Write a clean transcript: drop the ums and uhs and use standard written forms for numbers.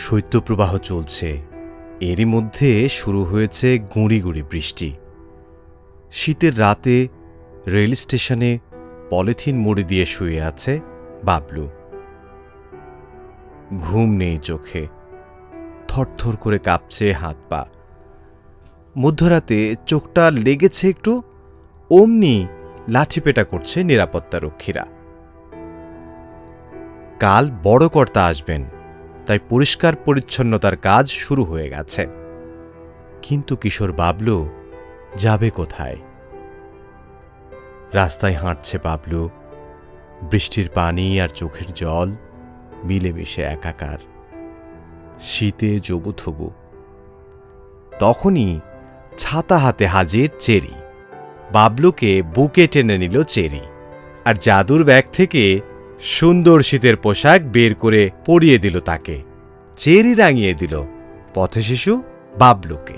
শৈত্যপ্রবাহ চলছে, এরই মধ্যে শুরু হয়েছে গুঁড়ি গুঁড়ি বৃষ্টি। শীতের রাতে রেল স্টেশনে পলিথিন মুড়ি দিয়ে শুয়ে আছে বাবলু। ঘুম নেই চোখে, থরথর করে কাঁপছে হাত পা। মধ্যরাতে চোখটা লেগেছে একটু, অমনি লাঠিপেটা করছে নিরাপত্তারক্ষীরা। কাল বড় কর্তা আসবেন, তাই পরিষ্কার পরিচ্ছন্নতার কাজ শুরু হয়ে গেছে। কিন্তু কিশোর বাবলু যাবে কোথায়? রাস্তায় হাঁটছে বাবলু, বৃষ্টির পানি আর চোখের জল মিলেমিশে একাকার, শীতে জবুথবু। তখনই ছাতা হাতে হাজির চেরি। বাবলুকে বুকে টেনে নিল চেরি, আর জাদুর ব্যাগ থেকে সুন্দর শীতের পোশাক বের করে পরিয়ে দিল তাকে। চেরি রাঙিয়ে দিল পথশিশু বাবলুকে।